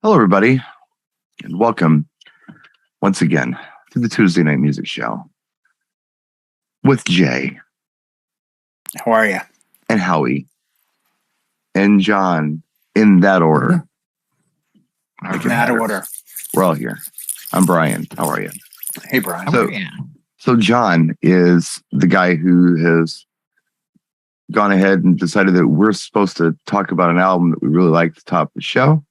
Hello, everybody, and welcome once again to the Tuesday Night Music Show with Jay. How are you? And Howie. And John, in that order. In that order. We're all here. I'm Brian. How are you? Hey, Brian. So John is the guy who has gone ahead and decided that we're supposed to talk about an album that we really like to top the show.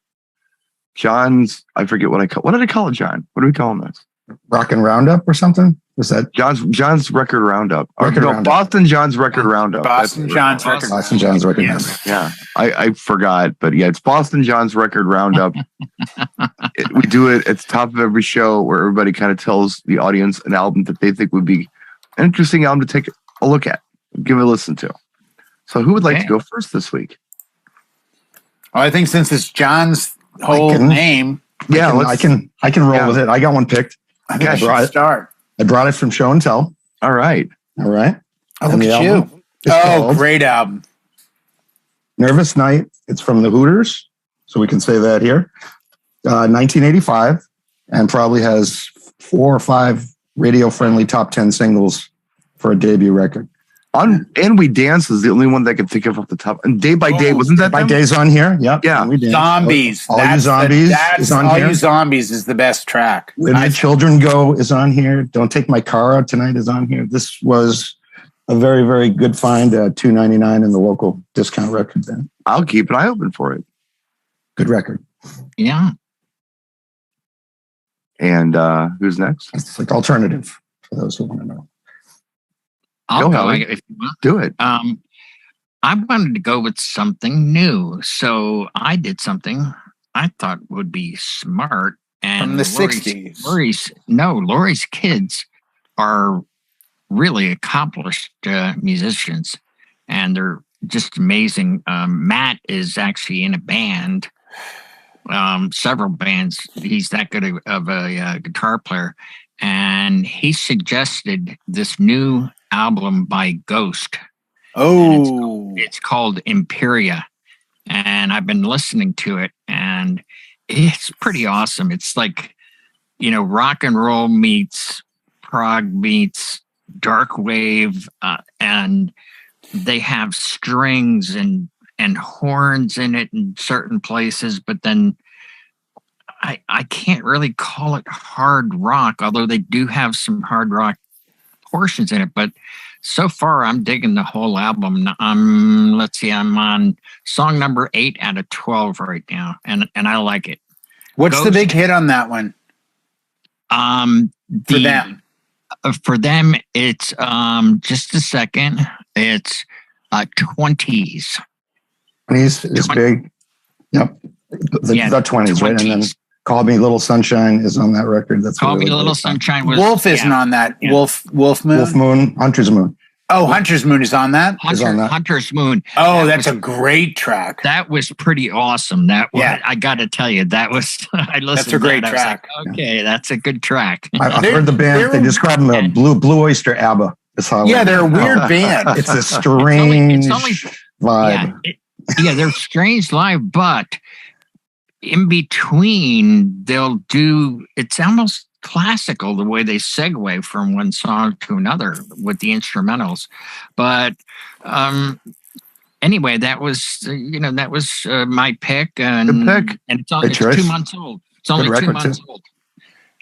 John's, I forget what did I call it, John? What do we call him this? Rockin' Roundup or something? Was that John's Record Roundup? Roundup. Boston John's Record Roundup. Boston John's Record Roundup. Yeah, I forgot, but yeah, it's Boston John's Record Roundup. We do it at the top of every show where everybody kind of tells the audience an album that they think would be an interesting album to take a look at, give it a listen to. So who would like to go first this week? Well, I think since it's John's whole name, I can roll with it. I got one picked. I think I should start. I brought it from Show and Tell. All right. Oh, look at you. Oh, great album. Nervous Night. It's from the Hooters, so we can say that here. 1985, and probably has 4 or 5 radio-friendly top 10 singles for a debut record. And We Dance is the only one that I can think of off the top. And Day by Day, wasn't that Day by Day's on here? Yep. Yeah. Zombies. All You Zombies is on here. All You Zombies is the best track. Where My Children Go is on here. Don't Take My Car Out Tonight is on here. This was a very, very good find at $2.99 in the local discount record bin. I'll keep an eye open for it. Good record. Yeah. And who's next? It's like alternative for those who want to know. I'll go if you want. Do it. I wanted to go with something new, so I did something I thought would be smart. And from the 60s. Lori's kids are really accomplished musicians, and they're just amazing. Matt is actually in a band, several bands. He's that good of a guitar player, and he suggested this new album by Ghost. It's called Imperia, and I've been listening to it, and it's pretty awesome. It's like, rock and roll meets prog meets dark wave, and they have strings and horns in it in certain places, but then I can't really call it hard rock, although they do have some hard rock portions in it. But so far, I'm digging the whole album. I'm on song number 8 out of 12 right now, and I like it. What's the big hit on that one? For them, it's just a second. It's 20s. 20s is big. Yep. The 20s, right? And then Call Me Little Sunshine is on that record. That's Call Me Little Sunshine. Wolf isn't on that. Yeah. Wolf Moon. Wolf Moon. Hunter's Moon. Oh, Hunter's Moon is on that? Hunter's Moon. Oh, that's a great track. That was pretty awesome. That was, I got to tell you, that was, I listened That's a great to that. track. I was like, okay, that's a good track. I've heard the band. They describe them as Blue Oyster ABBA. They're a weird band. It's a strange vibe. They're strange live, but in between, they'll do, it's almost classical the way they segue from one song to another with the instrumentals. But anyway, that was my pick. And it's 2 months old. It's only 2 months old.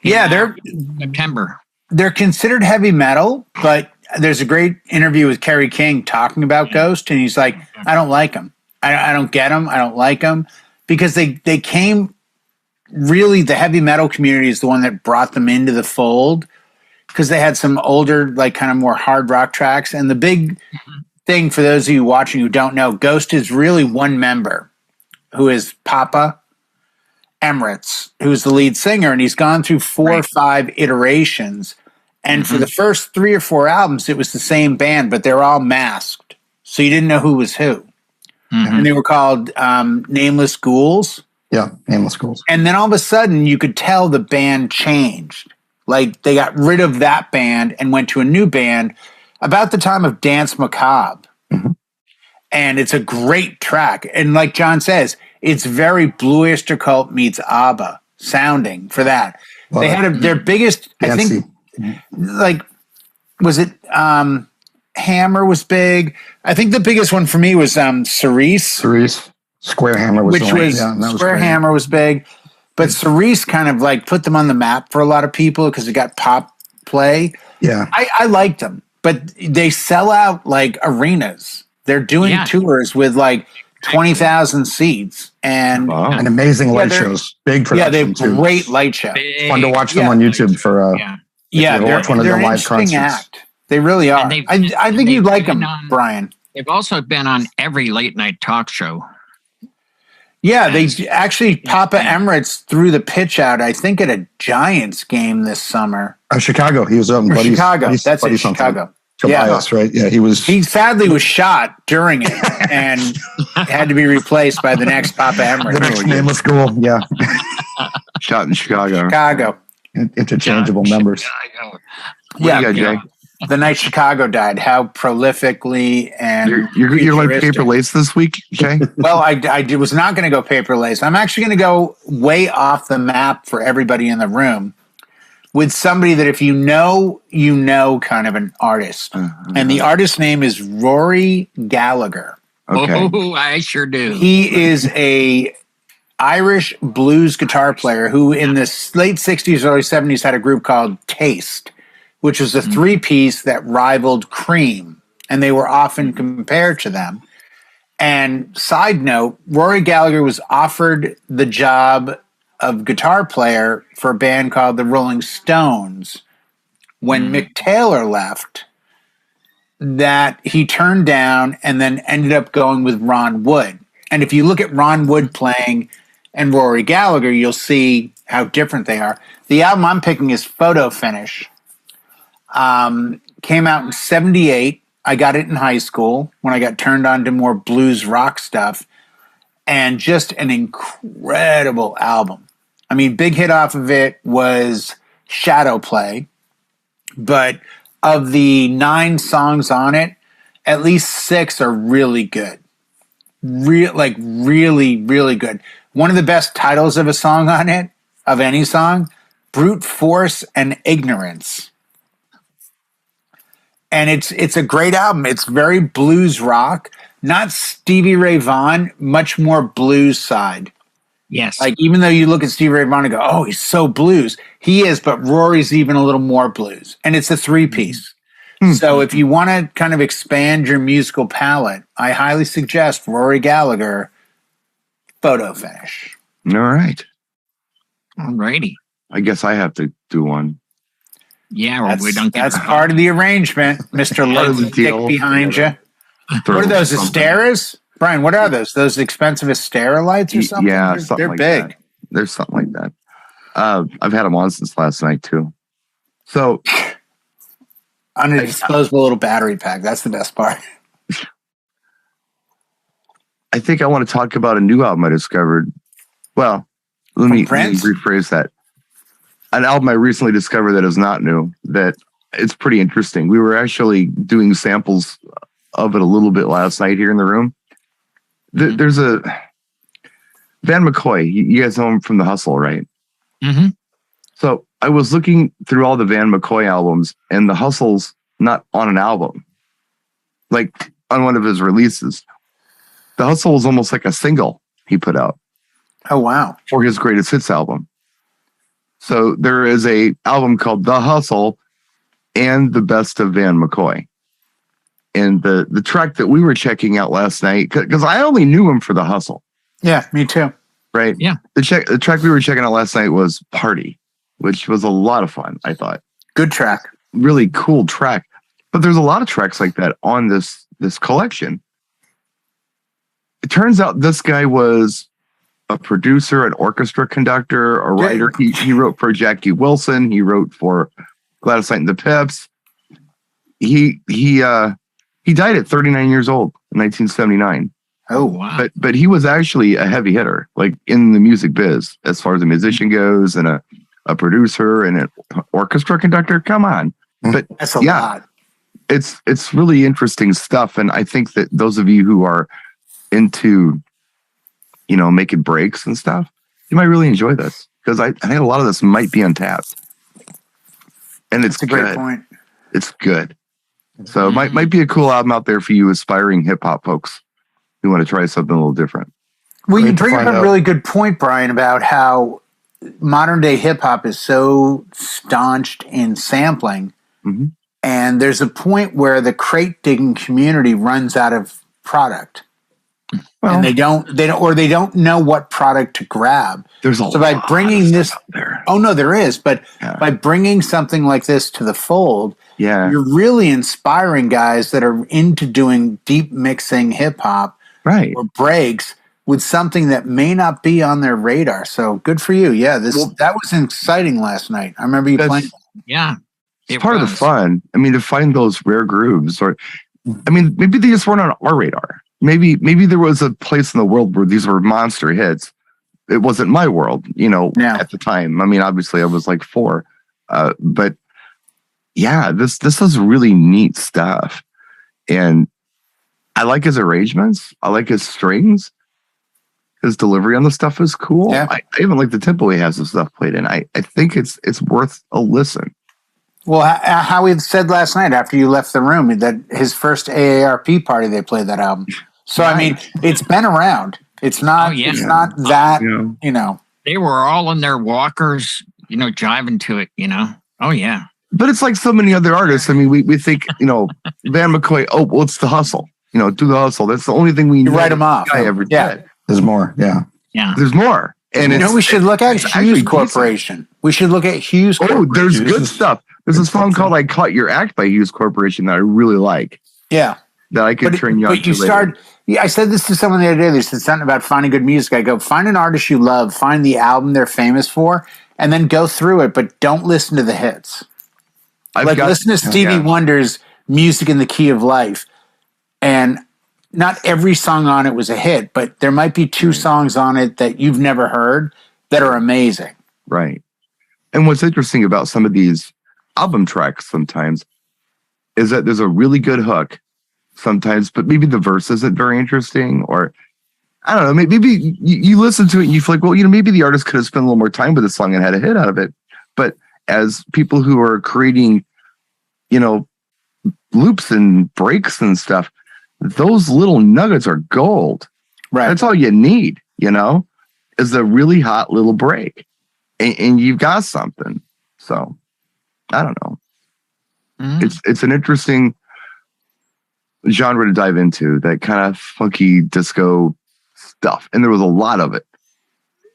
They're September. They're considered heavy metal, but there's a great interview with Kerry King talking about Ghost, and he's like, I don't like them. I don't get them. I don't like them. Because they came, really, the heavy metal community is the one that brought them into the fold, because they had some older, like kind of more hard rock tracks. And the big thing for those of you watching who don't know, Ghost is really one member, who is Papa Emirates, who's the lead singer, and he's gone through 4 or 5 iterations. And for the first 3 or 4 albums, it was the same band, but they're all masked. So you didn't know who was who. And they were called Nameless Ghouls. Yeah, Nameless Ghouls. And then all of a sudden, you could tell the band changed. Like, they got rid of that band and went to a new band about the time of Dance Macabre. And it's a great track. And like John says, it's very Blue Oyster Cult meets ABBA sounding for that. Well, They had their biggest, I think, like, was it Hammer was big? I think the biggest one for me was Cerise. Cerise. Square Hammer was which the one. was Yeah, that Square great. Hammer was big. But Cerise kind of like put them on the map for a lot of people because it got pop play. Yeah. I liked them, but they sell out like arenas. They're doing tours with like 20,000 seats and And amazing light they're- shows. Big yeah, they production have too. great light show. Fun to watch them on YouTube for Yeah, you they're, watch one of they're their an live interesting concerts. act. They really are. they've- I think you'd they've like been them, on- Brian. They've also been on every late night talk show. Yeah, they actually Yeah. Papa Emirates threw the pitch out, I think, at a Giants game this summer. Chicago. He was out in Or Buddy's. Chicago. Buddy's- That's it, Buddy's something. Chicago. Tobias, right? Yeah, he was. He sadly was shot during it and had to be replaced by the next Papa the Emirates. next nameless school. Yeah, Shot in Chicago. Chicago. interchangeable members. Chicago. What do Yeah, you got, Jay? the night Chicago died, how prolifically and You're like futuristic. paper lace this week, Jay? Well, was not going to go paper lace. I'm actually going to go way off the map for everybody in the room with somebody that if you know, kind of an artist. And the artist's name is Rory Gallagher. Okay. Oh, I sure do. He is a Irish blues guitar player who in the late 60s, early 70s had a group called Taste, which was a three-piece that rivaled Cream, and they were often compared to them. And side note, Rory Gallagher was offered the job of guitar player for a band called the Rolling Stones. When Mick Taylor left, that he turned down and then ended up going with Ron Wood. And if you look at Ron Wood playing and Rory Gallagher, you'll see how different they are. The album I'm picking is Photo Finish. Came out in 78. I got it in high school when I got turned on to more blues rock stuff. And just an incredible album. I mean, big hit off of it was Shadow Play. But of the 9 songs on it, at least 6 are really good. Really, really good. One of the best titles of a song on it, of any song, Brute Force and Ignorance. And it's a great album. It's very blues rock, not Stevie Ray Vaughan, much more blues side. Yes. Like, even though you look at Stevie Ray Vaughan and go, oh, he's so blues. He is, but Rory's even a little more blues. And it's a 3-piece. So if you want to kind of expand your musical palette, I highly suggest Rory Gallagher, Photo Finish. All right. Alrighty. I guess I have to do one. Yeah, or we don't get That's part of the arrangement, Mr. Part of the Lipstick deal. behind you. What are those, Asteras? Brian, what are those? Those expensive Astera lights or something? Yeah, They're, something they're like big. that. There's something like that. I've had them on since last night too. So On a disposable little battery pack. That's the best part. I think I want to talk about a new album I discovered. Well, let me Prince? rephrase that. An album I recently discovered that is not new, that it's pretty interesting. We were actually doing samples of it a little bit last night here in the room. There's a Van McCoy. You guys know him from The Hustle, right? Mm-hmm. So I was looking through all the Van McCoy albums, and The Hustle's not on an album, like on one of his releases. The Hustle was almost like a single he put out Oh, wow. for his greatest hits album. So there is a album called The Hustle and The Best of Van McCoy. And the track that we were checking out last night, because I only knew him for The Hustle, Yeah, me too. right? Yeah. The track we were checking out last night was Party, which was a lot of fun, I thought. Good track. Really cool track. But there's a lot of tracks like that on this collection. It turns out this guy was a producer, an orchestra conductor, a writer. He wrote for Jackie Wilson. He wrote for Gladys Knight and the Pips. He died at 39 years old in 1979. Oh, wow. But he was actually a heavy hitter, like in the music biz, as far as a musician goes, and a producer and an orchestra conductor. Come on. But that's a lot. It's really interesting stuff. And I think that those of you who are into making breaks and stuff, you might really enjoy this, because I think a lot of this might be untapped. And it's That's a great point. It's good. So it might be a cool album out there for you aspiring hip hop folks who want to try something a little different. Well, you bring up a really good point, Brian, about how modern day hip hop is so staunched in sampling. Mm-hmm. And there's a point where the crate digging community runs out of product. Well, and they don't know what product to grab. There's a so by bringing this out there. Oh no, there is, but by bringing something like this to the fold, you're really inspiring guys that are into doing deep mixing hip hop, right, or breaks with something that may not be on their radar. So good for you. Yeah, that was exciting last night. I remember you playing. Yeah, it's part of the fun. I mean, to find those rare grooves, or I mean, maybe they just weren't on our radar. Maybe there was a place in the world where these were monster hits. It wasn't my world, at the time. I mean, obviously I was like 4. But yeah, this is really neat stuff. And I like his arrangements. I like his strings. His delivery on the stuff is cool. Yeah. I even like the tempo he has the stuff played in. I think it's worth a listen. Well, how we said last night after you left the room that his first AARP party, they played that album. So, I mean, it's been around. It's not, it's not that, They were all in their walkers, jiving to it, Oh, yeah. But it's like so many other artists. I mean, we think, Van McCoy, well, it's the hustle. Do the hustle. That's the only thing we write them off. Guy ever did. There's more. Yeah. Yeah. There's more. And we should look at Hughes Corporation. Decent. We should look at Hughes Corporation. Oh, there's good stuff. There's a song called I Caught Your Act by Hughes Corporation that I really like. Yeah. That I could turn you on to later. I said this to someone the other day. They said something about finding good music. I go, find an artist you love, find the album they're famous for, and then go through it, but don't listen to the hits. Listen to Stevie Wonder's Music in the Key of Life. And not every song on it was a hit, but there might be 2 songs on it that you've never heard that are amazing. Right. And what's interesting about some of these album tracks sometimes is that there's a really good hook sometimes, but maybe the verse isn't very interesting, or I don't know, maybe you listen to it and you feel like, well, maybe the artist could have spent a little more time with the song and had a hit out of it. But as people who are creating, loops and breaks and stuff, those little nuggets are gold. Right. That's all you need, is a really hot little break. And you've got something. So I don't know. Mm-hmm. It's an interesting genre to dive into, that kind of funky disco stuff. And there was a lot of it.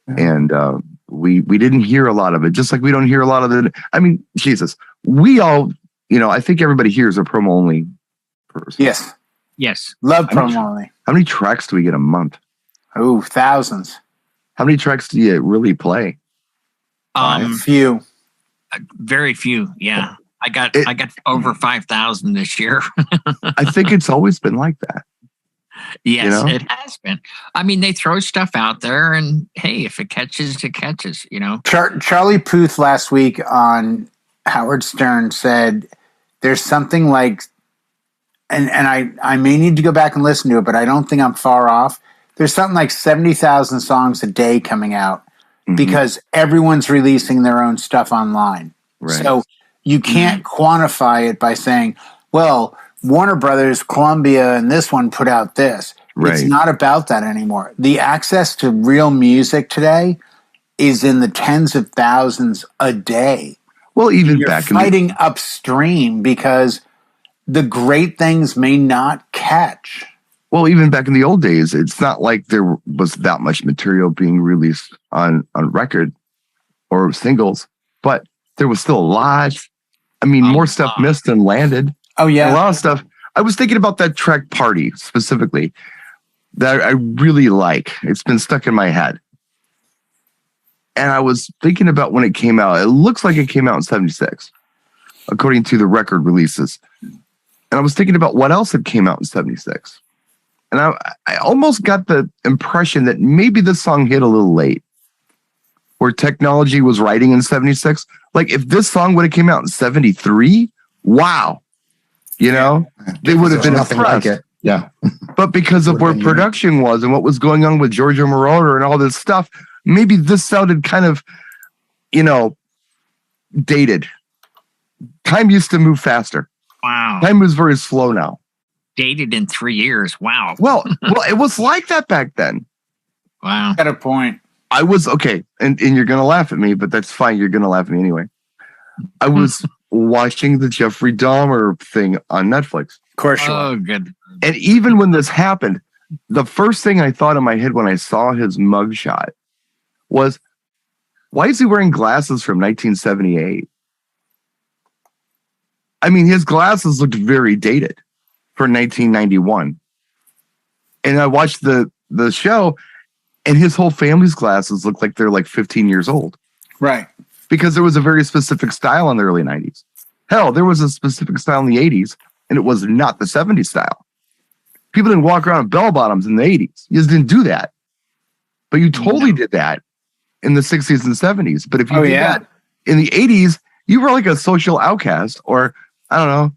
Mm-hmm. And we didn't hear a lot of it, just like we don't hear a lot of it. I mean, Jesus, we all, I think everybody here is a promo only person. Yes. Love promo only. How many tracks do we get a month? Oh, thousands. How many tracks do you really play? Few. Very few. Yeah. I got over 5,000 this year. I think it's always been like that. Yes, it has been. I mean, they throw stuff out there, and hey, if it catches, it catches. Charlie Puth last week on Howard Stern said there's something like, and I may need to go back and listen to it, but I don't think I'm far off. There's something like 70,000 songs a day coming out because everyone's releasing their own stuff online. Right. So you can't quantify it by saying, well, Warner Brothers, Columbia, and this one put out this. Right. It's not about that anymore. The access to real music today is in the tens of thousands a day. Well, even you're back fighting upstream because the great things may not catch. Well, even back in the old days, it's not like there was that much material being released on record or singles, but there was still a lot. I mean, more stuff missed than landed. Oh, yeah. A lot of stuff. I was thinking about that track Party specifically that I really like. It's been stuck in my head. And I was thinking about when it came out. It looks like it came out in 76, according to the record releases. And I was thinking about what else had came out in 76. And I almost got the impression that maybe this song hit a little late, where technology was writing in 76. Like if this song would have came out in 73, wow. They would have been nothing impressed. like it. Yeah. But because of where production was and what was going on with Giorgio Moroder and all this stuff, maybe this sounded kind of, dated. Time used to move faster. Wow. Time moves very slow now. Dated in 3 years. Wow. Well, it was like that back then. Wow. Got a point. I was okay, and you're gonna laugh at me, but that's fine. You're gonna laugh at me anyway. I was watching the Jeffrey Dahmer thing on Netflix. Of course you are. Oh, good. And even when this happened, the first thing I thought in my head when I saw his mugshot was, why is he wearing glasses from 1978? I mean, his glasses looked very dated for 1991. And I watched the show, and his whole family's glasses look like they're like 15 years old. Right. Because there was a very specific style in the early 90s. Hell, there was a specific style in the 80s, and it was not the 70s style. People didn't walk around in bell bottoms in the 80s. You just didn't do that. But you totally did that in the 60s and 70s. But if you did that in the 80s, you were like a social outcast, or I don't know,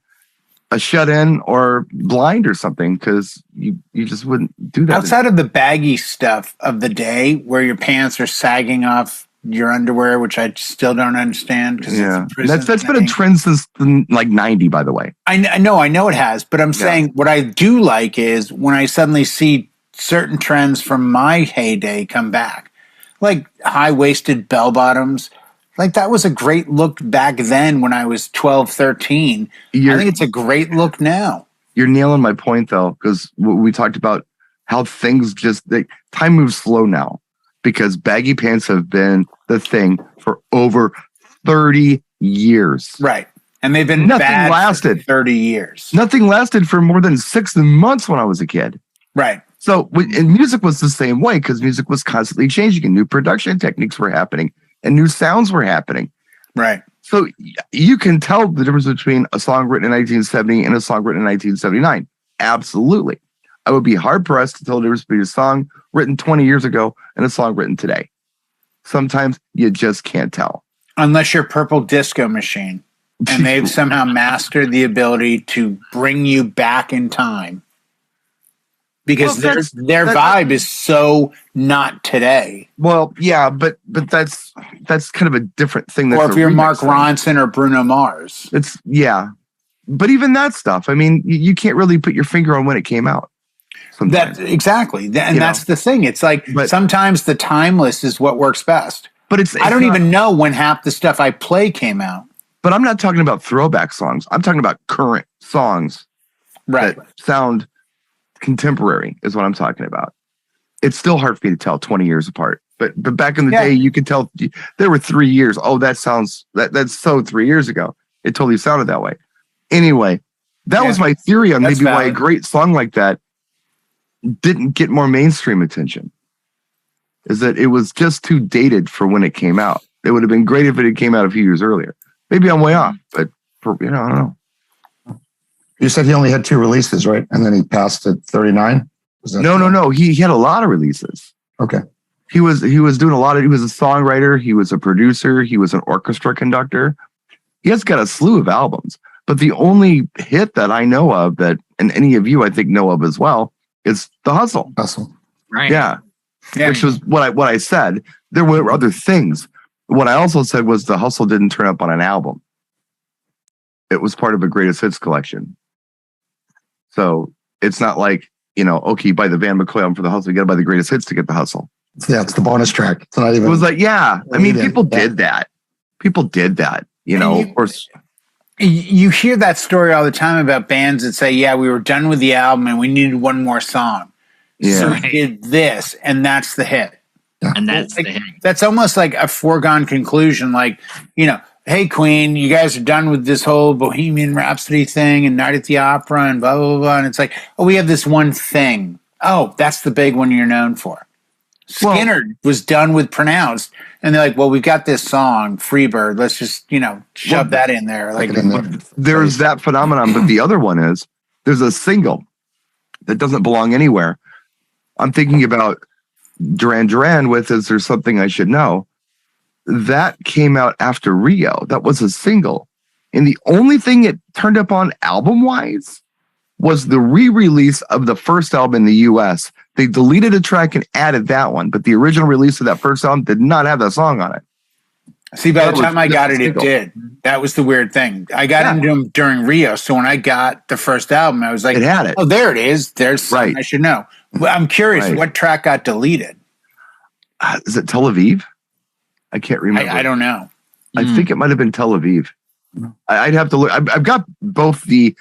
a shut-in or blind or something, because you just wouldn't do that. Outside of the baggy stuff of the day where your pants are sagging off your underwear, which I still don't understand. Yeah, that's been a trend since like 90, by the way. I know it has, but I'm saying what I do like is when I suddenly see certain trends from my heyday come back, like high-waisted bell bottoms. Like that was a great look back then when I was 12, 13. I think it's a great look now. You're nailing my point though, because we talked about how things time moves slow now, because baggy pants have been the thing for over 30 years. Right. And they've been Nothing lasted 30 years. Nothing lasted for more than 6 months when I was a kid. Right. So, and music was the same way, because music was constantly changing and new production techniques were happening and new sounds were happening. Right. So you can tell the difference between a song written in 1970 and a song written in 1979. Absolutely. I would be hard pressed to tell the difference between a song written 20 years ago and a song written today. Sometimes you just can't tell. Unless you're Purple Disco Machine and they've somehow mastered the ability to bring you back in time. Because their vibe is so not today. Well, yeah, but that's kind of a different thing. Or if you're Mark Ronson or Bruno Mars. But even that stuff, I mean, you can't really put your finger on when it came out. Exactly. And that's the thing. It's like sometimes the timeless is what works best. But I don't even know when half the stuff I play came out. But I'm not talking about throwback songs. I'm talking about current songs that sound contemporary is what I'm talking about. It's still hard for me to tell 20 years apart. But back in the day, you could tell there were 3 years. Oh, that's so 3 years ago. It totally sounded that way. Anyway, that was my theory on maybe why a great song like that didn't get more mainstream attention. Is that it was just too dated for when it came out. It would have been great if it had came out a few years earlier. Maybe I'm way off, but I don't know. You said he only had 2 releases, right? And then he passed at 39? No. He had a lot of releases. Okay. He was doing a lot of, he was a songwriter, he was a producer, he was an orchestra conductor. He has got a slew of albums. But the only hit that I know of that, and any of you I think know of as well, is The Hustle. Right. Yeah. Which was what I said. There were other things. What I also said was The Hustle didn't turn up on an album. It was part of a greatest hits collection. So it's not like, okay, you buy the Van McCoy album for The Hustle, you got to buy the greatest hits to get The Hustle. Yeah, it's the bonus track. It's not even. It was like, I mean, people did that. People did that, of course. You hear that story all the time about bands that say, we were done with the album and we needed one more song. Yeah. So we did this, and that's the hit. Yeah. And that's the hit. That's almost like a foregone conclusion. Like, hey, Queen, you guys are done with this whole Bohemian Rhapsody thing and Night at the Opera and blah, blah, blah. And it's like, we have this one thing. Oh, that's the big one you're known for. Skinner was done with Pronounced. And they're like, we've got this song, Freebird. Let's just, shove that in there. Like, there's that phenomenon. But the other one is there's a single that doesn't belong anywhere. I'm thinking about Duran Duran with Is There Something I Should Know? That came out after Rio. That was a single. And the only thing it turned up on album-wise was the re-release of the first album in the US. They deleted a track and added that one, but the original release of that first album did not have that song on it. See, by That the time was I got just it, a it single. did. That was the weird thing. I got into them during Rio, so when I got the first album, I was like, It had it. "Oh, there it is. There's something Right. I should know." Well, I'm curious, Right. what track got deleted? Is it Tel Aviv? I can't remember. I don't know. I think it might have been Tel Aviv. I'd have to look. I've got both the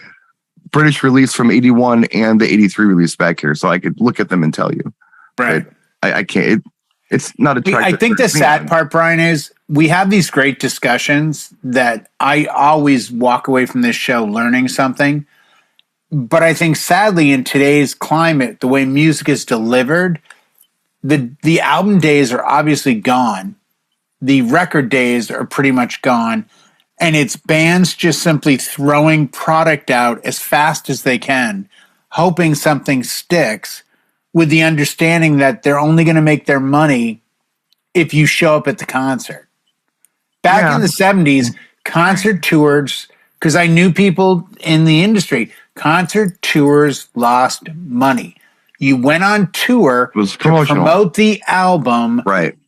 British release from 81 and the 83 release back here, so I could look at them and tell you. Right. I can't. It's not a track. I that think the turns me sad on. part, Brian, is we have these great discussions that I always walk away from this show learning something. But I think sadly in today's climate, the way music is delivered, the album days are obviously gone. The record days are pretty much gone. And it's bands just simply throwing product out as fast as they can, hoping something sticks, with the understanding that they're only going to make their money if you show up at the concert. Back in the 70s, concert tours, because I knew people in the industry, concert tours lost money. You went on tour It was to promotional. promote the album, Right.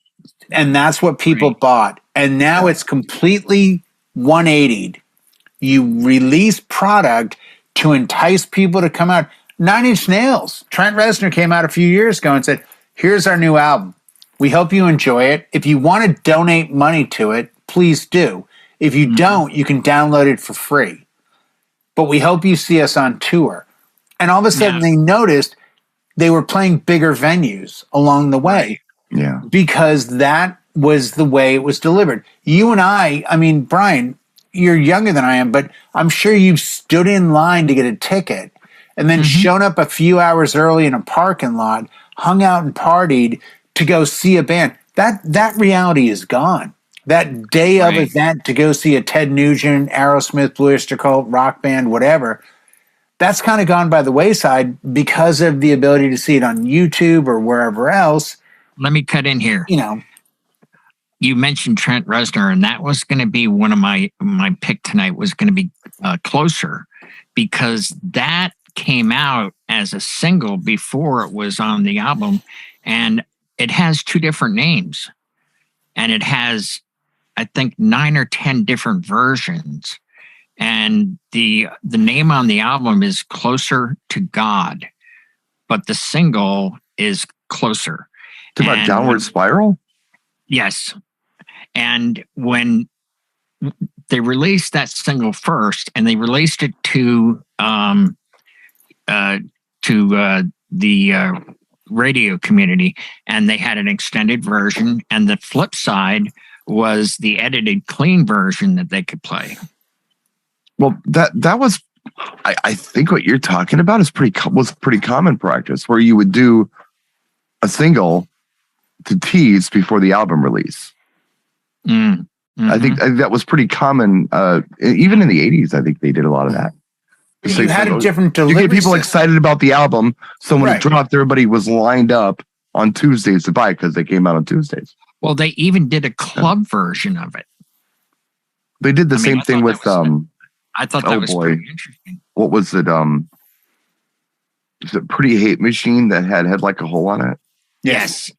and that's what people bought. And now it's completely 180'd. You release product to entice people to come out. 9 Inch Nails. Trent Reznor came out a few years ago and said, "Here's our new album. We hope you enjoy it. If you want to donate money to it, please do. If you don't, you can download it for free. But we hope you see us on tour." And all of a sudden they noticed they were playing bigger venues along the way Yeah. because that was the way it was delivered. You and I mean, Brian, you're younger than I am, but I'm sure you've stood in line to get a ticket and then shown up a few hours early in a parking lot, hung out and partied to go see a band. That reality is gone. That day of event to go see a Ted Nugent, Aerosmith, Blue Oyster Cult, rock band, whatever, that's kind of gone by the wayside because of the ability to see it on YouTube or wherever else. Let me cut in here. You know, You mentioned Trent Reznor, and that was going to be one of my pick tonight was going to be Closer, because that came out as a single before it was on the album, and it has 2 different names, and it has, I think, 9 or 10 different versions, and the name on the album is Closer to God, but the single is Closer. Talk about And Downward Spiral. Yes. And when they released that single first, and they released it to the radio community, and they had an extended version, and the flip side was the edited clean version that they could play. Well, that was, I think what you're talking about is was pretty common practice, where you would do a single to tease before the album release. I think that was pretty common. Even in the 80s, I think they did a lot of that. you had a different You delivery get people system. excited about the album, so when it dropped, everybody was lined up on Tuesdays to buy because they came out on Tuesdays. Well, they even did a club version of it. They did the I mean, same I thing thought with that was- I thought that oh was boy. pretty interesting. what was it? Is it Pretty Hate Machine that had like a hole on it? Yes.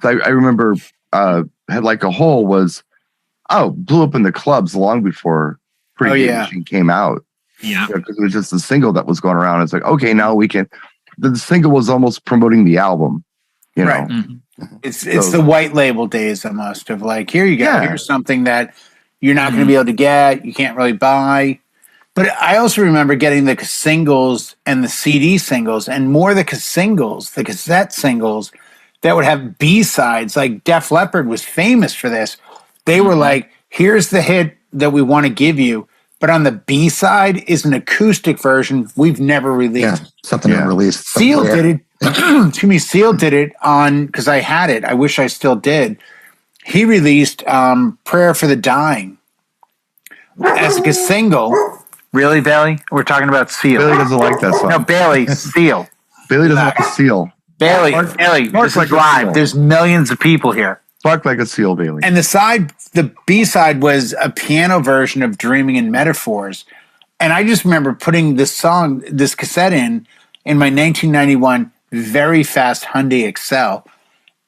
So I remember had like a hole was blew up in the clubs long before Pretty Hate Machine came out. Yeah. Because it was just a single that was going around. It's like, okay, now we can. The single was almost promoting the album, you know. Right. Mhm. It's So- the white label days almost of like, here you go. Yeah. Here's something that you're not going to be able to get. You can't really buy. But I also remember getting the singles and the CD singles, and more the singles, the cassette singles that would have B-sides. Like Def Leppard was famous for this. They were like, here's the hit that we want to give you. But on the B-side is an acoustic version we've never released. Yeah, something unreleased. Seal did it. Excuse me. Seal did it on, because I had it. I wish I still did. He released "Prayer for the Dying" as a single. Really, Bailey? We're talking about Seal. Bailey doesn't like that song. No, Bailey, Seal. Bailey doesn't like a seal. Bailey, Bark this is like a live. seal. There's millions of people here. Bark like a seal, Bailey. And the B-side was a piano version of "Dreaming in Metaphors." And I just remember putting this cassette in my 1991 very fast Hyundai Excel,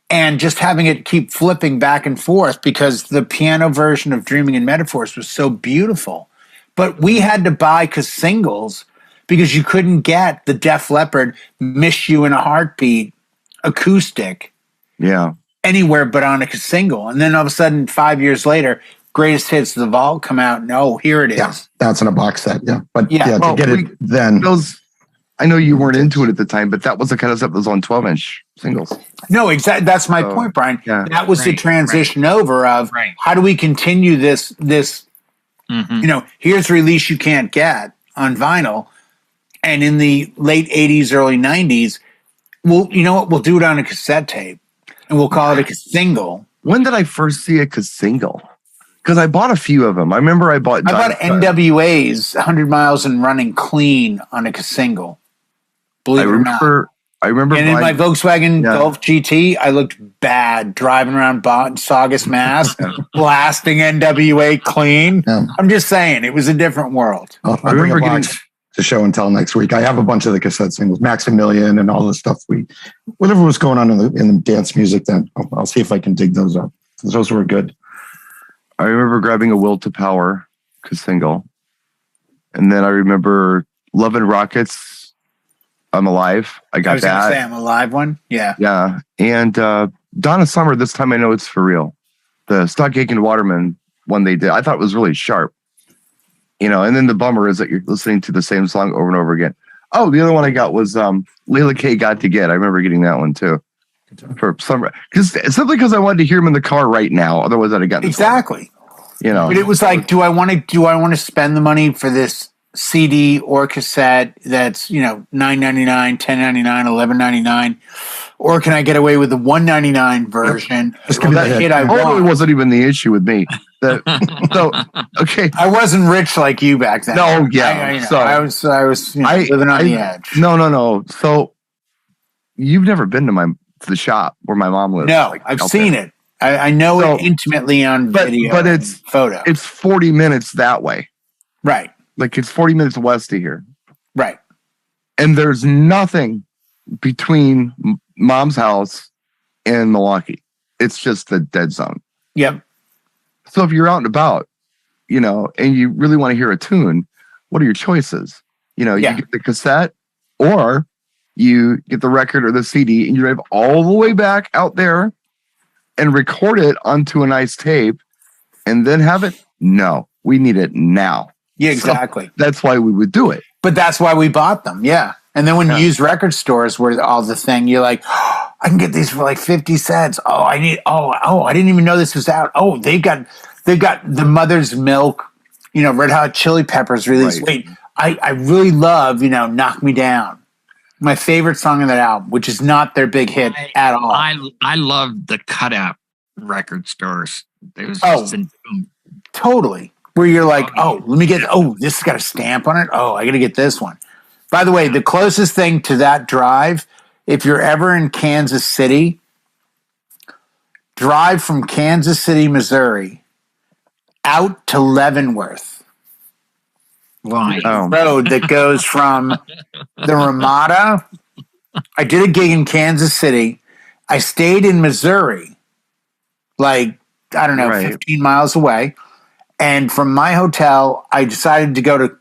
and just having it keep flipping back and forth because the piano version of Dreaming in Metaphors was so beautiful. But we had to buy singles because you couldn't get the Def Leppard Miss You in a Heartbeat acoustic anywhere but on a single. And then all of a sudden, 5 years later, Greatest Hits of the Vault come out, and here it is. Yeah, that's in a box set. Yeah. But Well, to get it then. I know you weren't into it at the time, but that was the kind of stuff that was on 12-inch singles. No, exactly. That's my point, Brian. Yeah. That was the transition over of how do we continue this, here's a release you can't get on vinyl. And in the late 80s, early 90s, well, you know what? We'll do it on a cassette tape and we'll call it a single. When did I first see a single? Because I bought a few of them. I remember I bought NWA's 100 Miles and Running Clean on a single. Believe it or not. I remember. And in my Volkswagen Golf GT, I looked bad driving around Saugus, Mass, blasting NWA Clean. Yeah. I'm just saying, it was a different world. I remember getting to show and tell next week. I have a bunch of the cassette singles, Maximilian and all the stuff. Whatever was going on in the dance music, then I'll see if I can dig those up. Those were good. I remember grabbing a Will to Power single, and then I remember Love and Rockets. I'm Alive. I got that. I was I'm Alive one. Yeah. Yeah. And Donna Summer, This Time I Know It's For Real. The Stock Aitken Waterman one they did. I thought it was really sharp. And then the bummer is that you're listening to the same song over and over again. Oh, the other one I got was Layla K Got to Get. I remember getting that one too. Simply because I wanted to hear him in the car right now. Otherwise I'd have gotten exactly. But it was like, do I want to spend the money for this CD or cassette that's $9.99, $10.99, $11.99, or can I get away with the $1.99 version? It wasn't even the issue with me. Okay, I wasn't rich like you back then. No, yeah, I was living on the edge. No. So you've never been to the shop where my mom lives? No, I've seen it. I know it intimately on video, but it's photo. It's 40 minutes that way, right? Like it's 40 minutes west of here. Right. And there's nothing between mom's house and Milwaukee. It's just the dead zone. Yep. So if you're out and about, and you really want to hear a tune, what are your choices? You get the cassette or you get the record or the CD and you drive all the way back out there and record it onto a nice tape and then have it. No, we need it now. Yeah, exactly. So that's why we would do it. But that's why we bought them. Yeah. And then when used record stores were all the thing, you're like, oh, I can get these for like 50 cents. Oh, I didn't even know this was out. Oh, they've got the Mother's Milk, Red Hot Chili Peppers release. Right. Wait, I really love, Knock Me Down. My favorite song on that album, which is not their big hit at all. I love the cutout record stores. It was totally. Where you're like, this has got a stamp on it. Oh, I got to get this one. By the way, the closest thing to that drive, if you're ever in Kansas City, drive from Kansas City, Missouri, out to Leavenworth. Why? Road that goes from the Ramada. I did a gig in Kansas City. I stayed in Missouri, 15 miles away. And from my hotel, I decided to go to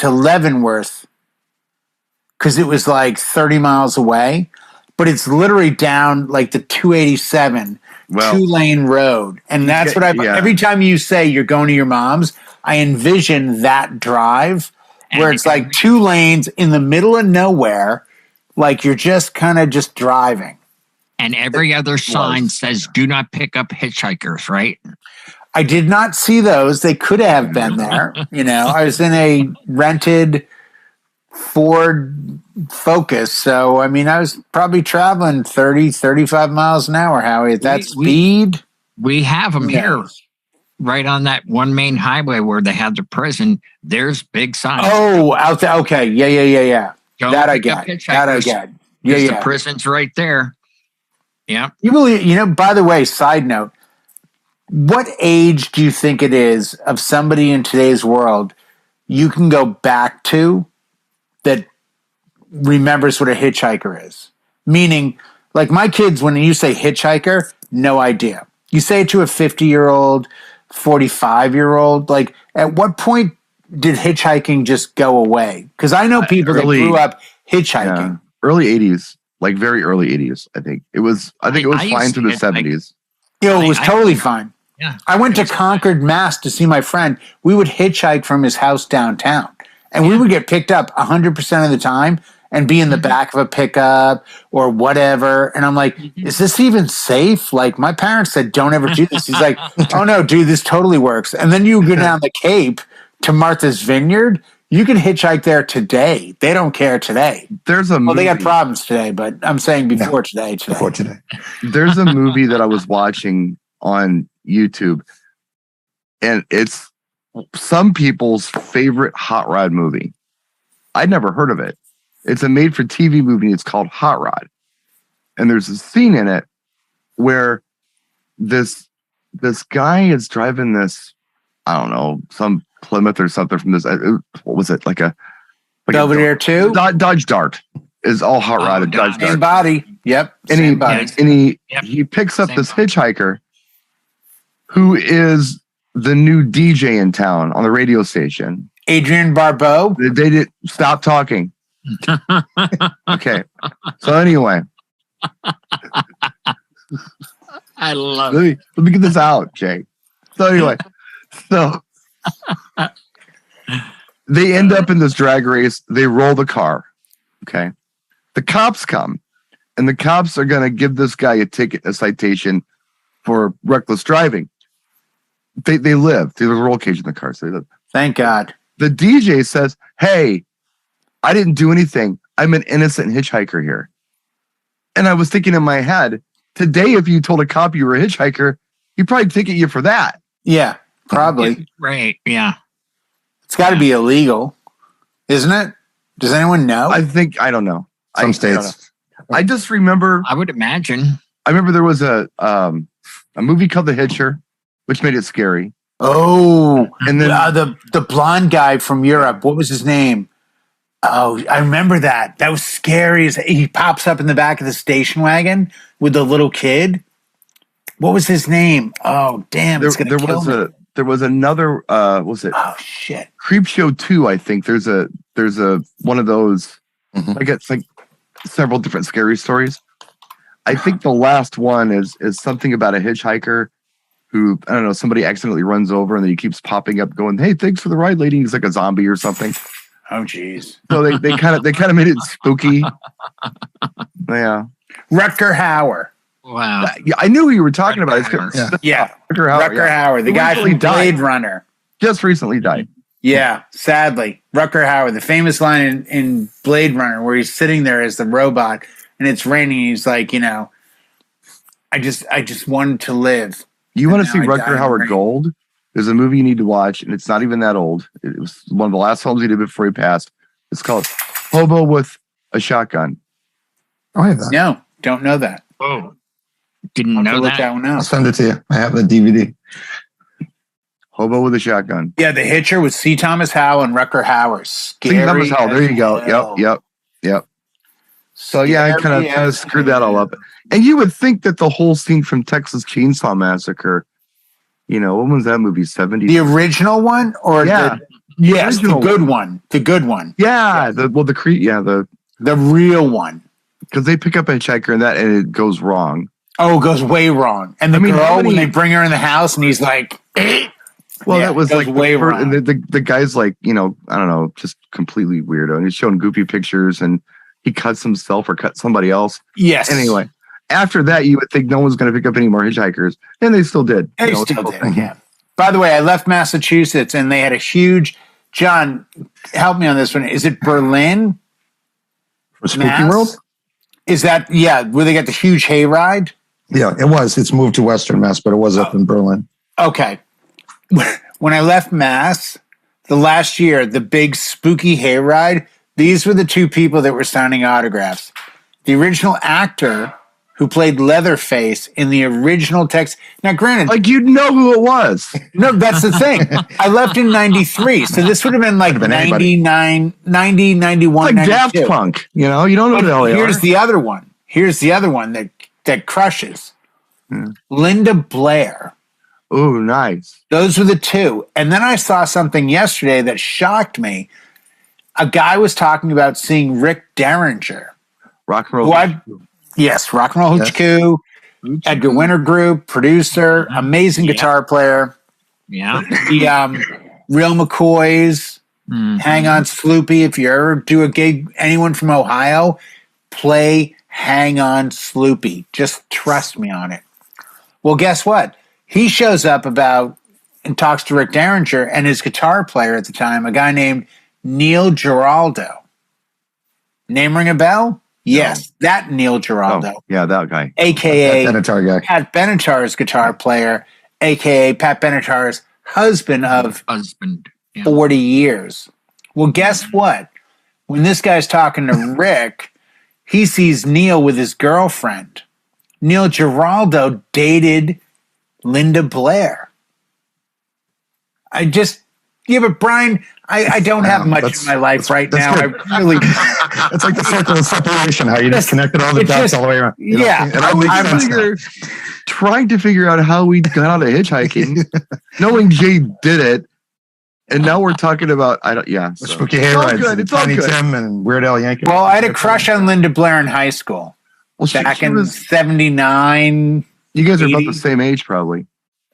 Leavenworth because it was 30 miles away. But it's literally down the 287, 2-lane road. And that's every time you say you're going to your mom's, I envision that drive where it's 2 lanes in the middle of nowhere, you're just kind of just driving. And every other sign says, do not pick up hitchhikers, right? I did not see those. They could have been there. I was in a rented Ford Focus. So, I was probably traveling 30, 35 miles an hour, Howie. At that speed. We have them here right on that one main highway where they have the prison. There's big signs. Oh, out there. Okay. Yeah. That I get. Yeah. The prison's right there. Yeah. You believe, by the way, side note, what age do you think it is of somebody in today's world you can go back to that remembers what a hitchhiker is. Meaning, like my kids, when you say hitchhiker, no idea. You say it to a 50-year-old, 45-year-old, like at what point did hitchhiking just go away? Because I know people that grew up hitchhiking. Yeah, early 80s, like very early 80s, I think. It was fine through the 70s. It was totally fine. Yeah. I went to Concord, Mass to see my friend. We would hitchhike from his house downtown. And we would get picked up 100% of the time and be in the back of a pickup or whatever. And I'm like, is this even safe? Like, my parents said, don't ever do this. He's like, oh, no, dude, this totally works. And then you go down the Cape to Martha's Vineyard. You can hitchhike there today. They don't care today. There's a movie. Well, they got problems today, but I'm saying before today. Before today. There's a movie that I was watching on YouTube, and it's some people's favorite hot rod movie. I'd never heard of it. It's a made-for-TV movie. It's called Hot Rod, and there's a scene in it where this guy is driving this, I don't know, some Plymouth or something from this. What was it? Like a Belvedere 2? Dodge Dart is all hot rod. Dodge Same Dart. body. Yep. And Same body. he picks up Same this body. hitchhiker who is the new DJ in town on the radio station. Adrian Barbeau. They did stop talking. Okay. So anyway, I love let me get this out, Jay. So anyway, so they end up in this drag race. They roll the car. Okay. The cops come, and the cops are going to give this guy a citation for reckless driving. They live. There's a roll cage in the car. So they live. Thank God. The DJ says, "Hey, I didn't do anything. I'm an innocent hitchhiker here." And I was thinking in my head, today, if you told a cop you were a hitchhiker, he'd probably ticket you for that. Yeah, probably. Right. Yeah. It's got to be illegal, isn't it? Does anyone know? I don't know. Some I states. don't know. I just remember. I would imagine. I remember there was a movie called The Hitcher, which made it scary. Oh, And then the blonde guy from Europe. What was his name? Oh, I remember that. That was scary. He pops up in the back of the station wagon with the little kid. What was his name? Oh, damn! It's gonna kill me. there was another. Was it Oh shit! Creep Show 2? I think there's a one of those. Mhm. Like it's like several different scary stories. I think the last one is something about a hitchhiker who, I don't know, somebody accidentally runs over and then he keeps popping up going, "Hey, thanks for the ride, lady." He's like a zombie or something. Oh jeez. So they kind of made it spooky. Yeah. Rutger Hauer. Wow. Yeah, I knew who you were talking about. Yeah. Yeah, Rutger Hauer, Rutger yeah. Hauer, the Who guy recently from Blade died. Runner. Just recently died. Yeah, sadly, Rutger Hauer, the famous line in Blade Runner where he's sitting there as the robot and it's raining. He's like, I just wanted to live. You want to see now I die Rutger in Hauer rain. Gold? There's a movie you need to watch, and it's not even that old. It was one of the last films he did before he passed. It's called Hobo with a Shotgun. Oh, I have that. No, don't know that. Oh, didn't I'll have to know look that. that one I'll up. send it to you. I have the DVD. Hobo with a Shotgun. Yeah, The Hitcher with C. Thomas Howell and Rutger Hauer. See, Thomas Howell. There you go. Yep. So yeah, I kind of screwed that all up. And you would think that the whole scene from Texas Chainsaw Massacre, when was that movie? 70s? The original one, or Yeah. yes, the original good one. The good one. Yeah. The real one. because they pick up a hitchhiker and it goes wrong. Oh, it goes way wrong. And the I mean, girl, how when many- they bring her in the house, and he's like, Well, Yeah, that was it goes like way the, wrong. and the guy's like, I don't know, just completely weirdo. And he's showing goofy pictures and he cuts himself or cuts somebody else. yes. Anyway, after that, you would think no one's going to pick up any more hitchhikers. And they still did. They still did, yeah. By the way, I left Massachusetts, and they had a huge. John, help me on this one. Is it Berlin? For Spooky Mass? World? Is that where they got the huge hayride? Yeah, it was. It's moved to Western Mass, but it was up in Berlin. Okay. When I left Mass, the last year, the big spooky hayride, these were the two people that were signing autographs. The original actor who played Leatherface in the original Texas. Now, granted, Like you'd know who it was. no, that's the thing. I left in 93, so this would have been like Could have been anybody. 99, 90, 91, Like Daft 92. Punk. You know, you don't know who the hell they Here's are. the other one. Here's the other one that crushes. Linda Blair. Ooh, nice. Those were the two. And then I saw something yesterday that shocked me. A guy was talking about seeing Rick Derringer. Rock and roll. Who yes, Rock and Roll Yes. Hoochie Coo, Edgar Winter Group, producer, amazing guitar player. Yeah. The Real McCoys, Mhm. Hang On Sloopy. If you ever do a gig, anyone from Ohio, play Hang On Sloopy. Just trust me on it. Well, guess what? He shows up and talks to Rick Derringer and his guitar player at the time, a guy named Neil Giraldo. Name ring a bell? Yes, that Neil Giraldo, Oh, yeah, that guy. aka Benatar guy. Pat Benatar's guitar player, aka Pat Benatar's husband of Husband. Yeah. 40 years. Well, guess what? When this guy's talking to Rick, he sees Neil with his girlfriend. Neil Giraldo dated Linda Blair. But Brian, I don't have much that's- in my life right that's now. good. I really, It's like the circle of separation, how you just connected all the It's dots just- all the way around. You know? yeah. It all makes sense now. Trying to figure out how we got out of hitchhiking, knowing Jay did it, and now we're talking about The so. Spooky It's all Hayrides good, and it's all Tiny good. Tim and Weird Al Yankovic. well, I had a crush on Linda Blair in high school. Well, Back she in was, 79, you guys are about 80. the same age, probably.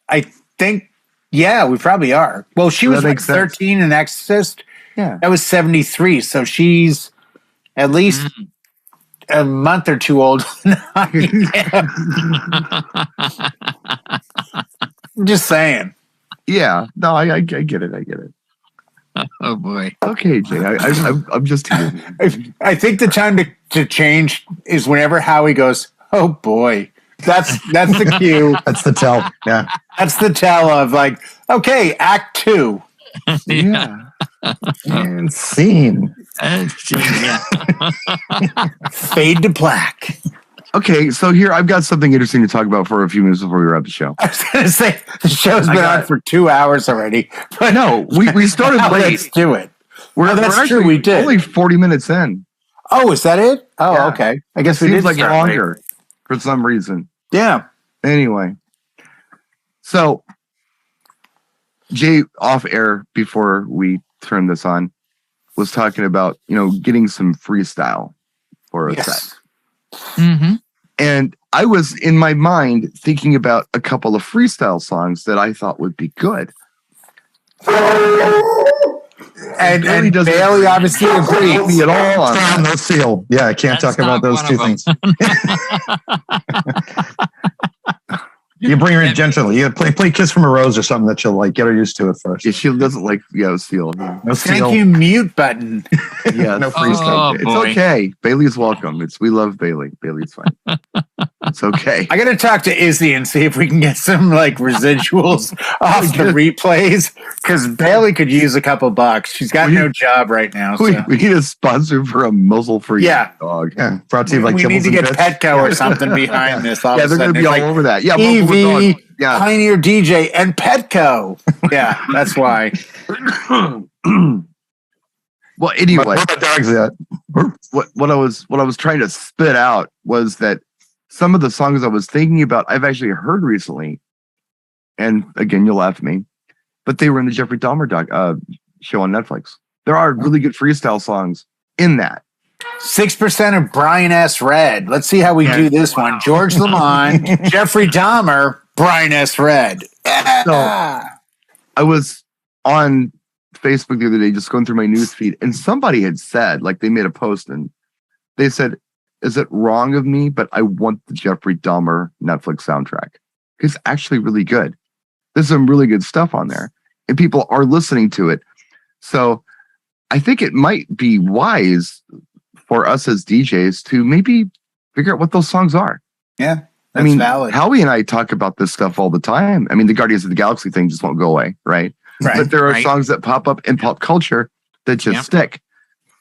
I think, yeah, we probably are. Well, she That was like makes sense. 13 in Exorcist. Yeah. That was 73. So she's at least a month or two older than I am. I'm just saying. Yeah. No, I get it. I get it. Oh boy. Okay, Jay. I'm just teasing. I think the time to change is whenever Howie goes, oh boy. That's the cue. That's the tell. Yeah. That's the tell of like, okay, act 2. Yeah. And scene. Yeah. Fade to black. Okay, so here I've got something interesting to talk about for a few minutes before we wrap the show. I was going to say, the show's I been got on it. for 2 hours already. But No, we started now late. let's do it. We're, that's we're true, actually we did. only 40 minutes in. Oh, is that it? Oh, Yeah. okay. I guess we Seems did like start late. longer for some reason. Yeah. Anyway, so Jay off air before we turned this on was talking about getting some freestyle for a set, Yes. Mm-hmm. and I was in my mind thinking about a couple of freestyle songs that I thought would be good. And Bailey doesn't Bailey obviously agree with agrees. me at all on Found that. no seal. Yeah, I can't That's talk about not those one two of 'em. things. You bring her in gently. You play Kiss from a Rose or something that she'll like. Get her used to it first. Yeah, she doesn't like seal. No seal. Thank you, mute button. Yeah, No it's freestyle. Oh, okay. boy. It's okay. Bailey's welcome. We love Bailey. Bailey's fine. It's okay. I got to talk to Izzy and see if we can get some like residuals off the replays because Bailey could use a couple bucks. She's got We- no job right now. We, So. we need a sponsor for a muzzle-free Yeah. dog. Yeah, brought to you by We need Kibbles to and get Bits. Petco or something behind this. All Yeah, of a they're going sudden. to be all It's like over that. Yeah, muzzle with EV, dog. Yeah. Pioneer DJ, and Petco. Yeah, that's why. Well, anyway, What about dogs yet? what I was trying to spit out was that some of the songs I was thinking about I've actually heard recently, and again you'll laugh at me, but they were in the Jeffrey Dahmer show on Netflix. There are really good freestyle songs in that. 6% of Brian S. Red. Let's see how we do this one. George Lamont, Jeffrey Dahmer, Brian S. Red. I was on Facebook the other day just going through my news feed, and somebody had said, like, they made a post and they said, is it wrong of me, but I want the Jeffrey Dahmer Netflix soundtrack? It's actually really good. There's some really good stuff on there, and people are listening to it. So I think it might be wise for us as DJs to maybe figure out what those songs are. Yeah, I that's mean, valid. Howie and I talk about this stuff all the time. I mean, the Guardians of the Galaxy thing just won't go away, right? Right. But there are Right. songs that pop up in pop culture that just Yeah. stick.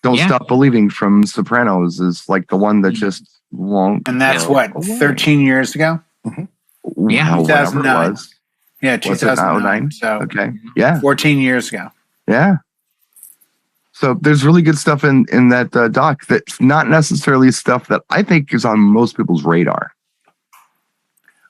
Don't Yeah. Stop Believing from Sopranos is like the one that just won't. And that's go what, away. 13 years ago? Yeah, Whatever it 2009. was. Yeah, Was it 2009. 09? So Okay. Yeah. 14 years ago. Yeah. So there's really good stuff in that doc that's not necessarily stuff that I think is on most people's radar.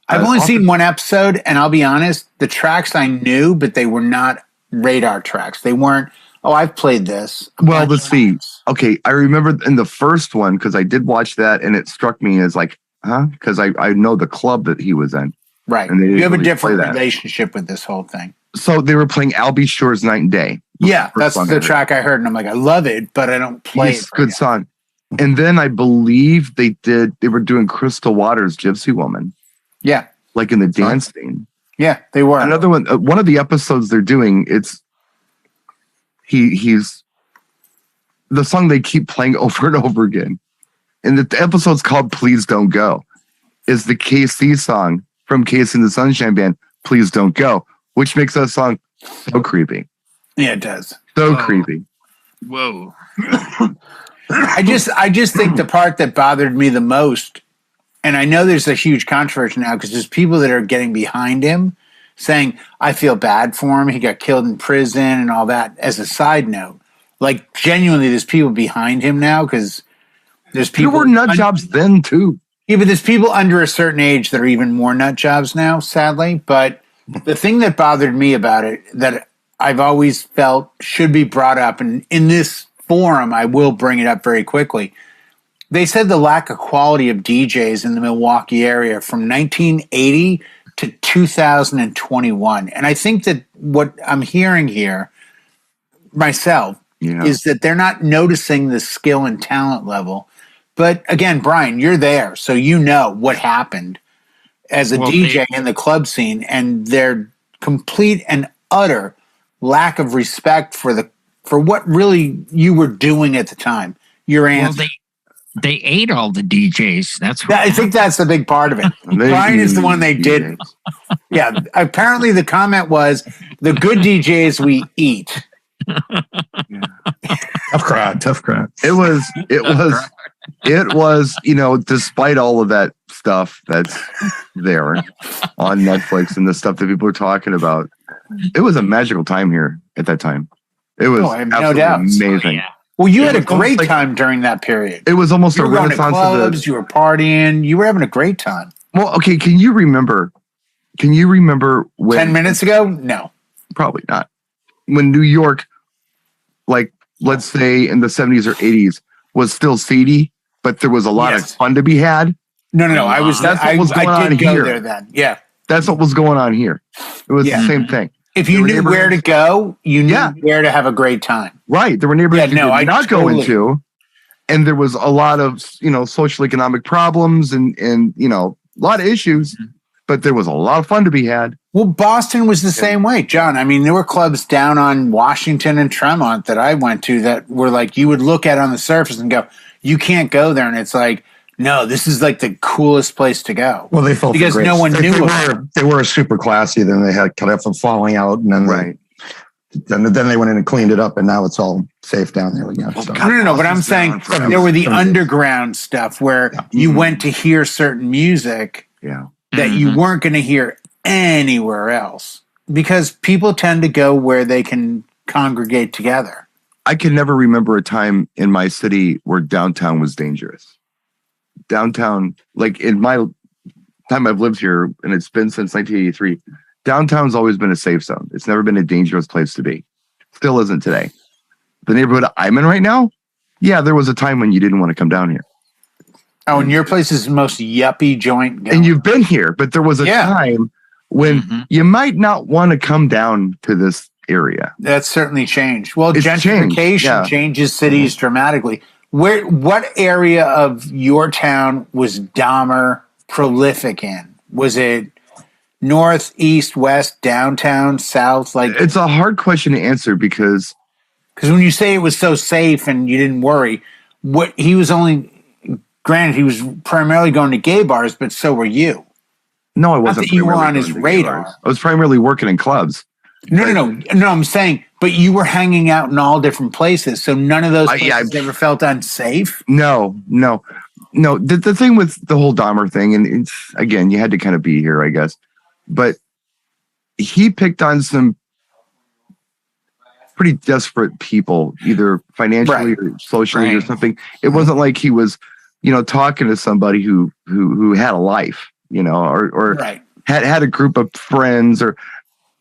I've only often- seen one episode, and I'll be honest, the tracks I knew, but they were not radar tracks. They weren't, oh, I've played this. Well, let's see. Okay, I remember in the first one, because I did watch that, and it struck me as like, huh? Because I know the club that he was in. Right. And they didn't You have a really different play that. relationship with this whole thing. So they were playing Albie Shore's Night and Day. Yeah, First that's song I the heard. track I heard, and I'm like, I love it, but I don't play It's it. a good right song. And then I believe they were doing Crystal Waters' Gypsy Woman, Yeah, like in the dance scene. yeah, they were. Another one of the episodes they're doing, he's the song they keep playing over and over again. And the episode's called Please Don't Go. Is the KC song from KC and the Sunshine Band, Please Don't Go, which makes that song so creepy. Yeah, it does. So Whoa. creepy. Whoa. I just think the part that bothered me the most, and I know there's a huge controversy now because there's people that are getting behind him saying, I feel bad for him. He got killed in prison and all that. As a side note, like genuinely, there's people behind him now because there's There people. were nut jobs then too. Yeah, but there's people under a certain age that are even more nut jobs now, sadly. But the thing that bothered me about it that I've always felt should be brought up, and in this forum, I will bring it up very quickly. They said the lack of quality of DJs in the Milwaukee area from 1980 to 2021. And I think that what I'm hearing here myself Yeah. is that they're not noticing the skill and talent level. But again, Brian, you're there, so you know what happened as a Well, DJ in the club scene, and their complete and utter lack of respect for what really you were doing at the time. Your Well, answer. they ate all the DJs. That's what I think that's the big part of it. Brian is the one they did. Yeah, apparently the comment was the good DJs we eat. Tough crowd. It was, despite all of that stuff that's there on Netflix and the stuff that people are talking about, it was a magical time here at that time. It was Oh, I have no absolutely doubt. amazing. Yeah. Well, you It had a was almost great like- time during that period. It was almost You a were going to renaissance of clubs, the. you were partying, you were having a great time. Well, okay, can you remember when? 10 minutes ago? No. Probably not. When New York, like let's say in the 70s or 80s, was still seedy, but there was a lot Yes. of fun to be had. No. I was. That's what was going I on did go here. there then. Yeah. That's what was going on here. It was Yeah. the same thing. If you There were knew where to neighborhoods. go, you knew Yeah. where to have a great time. Right. There were neighborhoods Yeah, no, you I did not go totally- into. And there was a lot of, social economic problems and a lot of issues, but there was a lot of fun to be had. Well, Boston was the same way, John. I mean, there were clubs down on Washington and Tremont that I went to that were like, you would look at on the surface and go, you can't go there. And it's like, no, this is like the coolest place to go. Well, they felt Because great. no one knew They were super classy. Then they had kind of a falling out, and then then they went in and cleaned it up, and now it's all safe down there again. So. No, but I'm saying there were the underground stuff where you went to hear certain music Yeah. that you weren't going to hear anywhere else because people tend to go where they can congregate together. I can never remember a time in my city where downtown was dangerous. Downtown, like in my time I've lived here, and it's been since 1983, downtown's always been a safe zone. It's never been a dangerous place to be. Still isn't today. The neighborhood I'm in right now, yeah, there was a time when you didn't want to come down here. Oh, and your place is the most yuppie joint going. And you've been here, but there was a Yeah. time when you might not want to come down to this area. That's certainly changed. Well, It's gentrification changed, yeah. changes cities dramatically. What area of your town was Dahmer prolific in? Was it north, east, west, downtown, south? Like, It's a hard question to answer because because when you say it was so safe and you didn't worry, what he was only granted he was primarily going to gay bars, but so were you. no, I wasn't. that you were primarily on his going to radar. bars. I was primarily working in clubs. No. I'm saying, but you were hanging out in all different places, so none of those Yeah, places ever felt unsafe. No. no, the thing with the whole Dahmer thing, and it's, again, you had to kind of be here, I guess, but he picked on some pretty desperate people, either financially or socially or something. It wasn't like he was, talking to somebody who had a life, or had a group of friends, or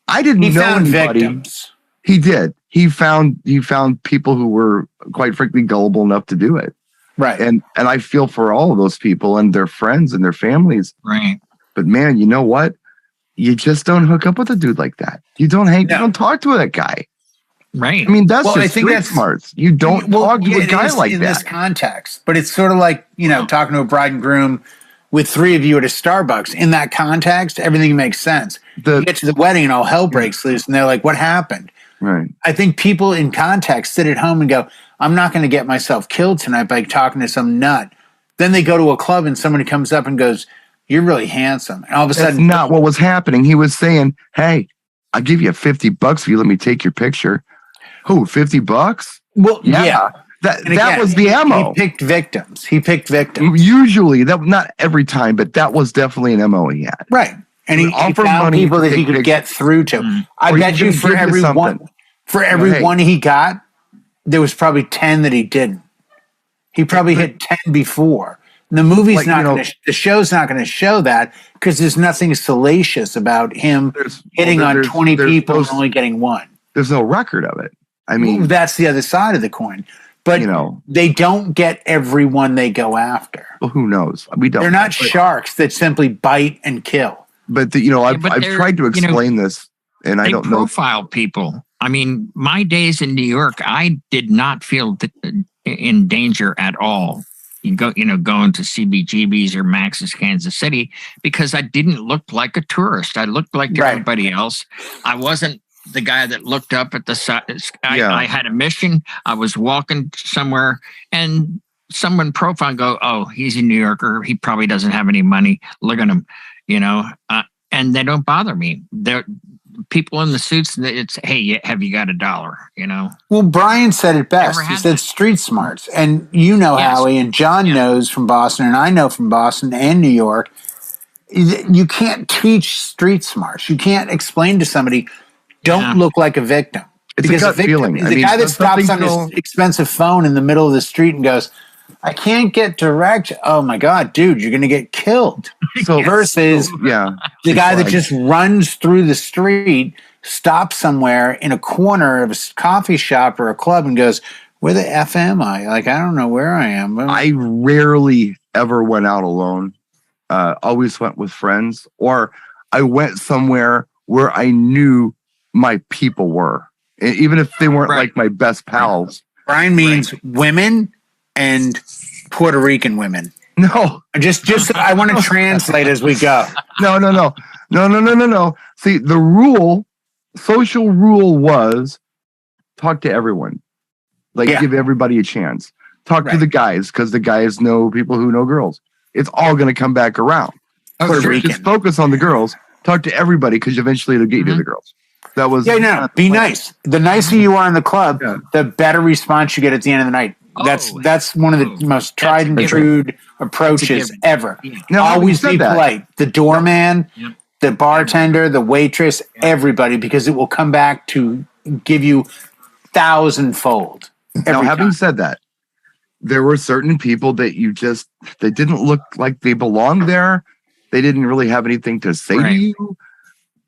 I didn't know anybody. Victims. He did. He found people who were, quite frankly, gullible enough to do it. Right. And I feel for all of those people and their friends and their families. Right. But man, you know what? You just don't hook up with a dude like that. You don't you don't talk to that guy. Right. I mean, that's just street smarts. You don't talk to a guy like that. In this context. But it's sort of like, talking to a bride and groom with three of you at a Starbucks. In that context, everything makes sense. You get to the wedding and all hell breaks loose and they're like, what happened? Right. I think people in context sit at home and go, I'm not going to get myself killed tonight by talking to some nut. Then they go to a club and somebody comes up and goes, you're really handsome. And all of a sudden. That's not what was happening. He was saying, hey, I'll give you $50 if you let me take your picture. Who, $50? Well, yeah. That was the ammo. He picked victims. Usually, not every time, but that was definitely an MO he had. Right. And he found money people that he could get through to. I bet you for every one he got, there was probably 10 that he didn't. He probably hit 10 before. And the movie's the show's not going to show that because there's nothing salacious about him hitting on 20 people and only getting one. There's no record of it. I mean, that's the other side of the coin. But they don't get everyone they go after. Well, who knows? We don't. They're not sharks that simply bite and kill. But I've tried to explain this, and I don't know. They profile people. I mean, my days in New York, I did not feel in danger at all. Going to CBGB's or Max's Kansas City because I didn't look like a tourist. I looked like everybody else. I wasn't the guy that looked up at the side. I had a mission. I was walking somewhere and someone profiled go, oh, he's a New Yorker. He probably doesn't have any money. Look at him, and they don't bother me. They're people in the suits. It's, hey, have you got $1? Well, Brian said it best. He said street smarts. And Howie, and John knows from Boston, and I know from Boston and New York, you can't teach street smarts. You can't explain to somebody, don't look like a victim. It's because a gut feeling. The guy that stops on his expensive phone in the middle of the street and goes, I can't get direct. Oh my God, dude, you're going to get killed. So versus the guy that just runs through the street, stops somewhere in a corner of a coffee shop or a club and goes, where the F am I? Like, I don't know where I am. I rarely ever went out alone. Always went with friends, or I went somewhere where I knew my people were, even if they weren't like my best pals. Brian means women and Puerto Rican women. No, just I want to translate as we go. No. See, the social rule was talk to everyone, give everybody a chance. Talk to the guys because the guys know people who know girls. It's all going to come back around. Just focus on the girls. Talk to everybody because eventually it'll get you to the girls. That was be nice. The nicer you are in the club, the better response you get at the end of the night. That's one of the most tried and true approaches ever. No, always be polite. The doorman, the bartender, the waitress, everybody, because it will come back to give you thousandfold. Now, having said that, there were certain people that they didn't look like they belonged there. They didn't really have anything to say to you.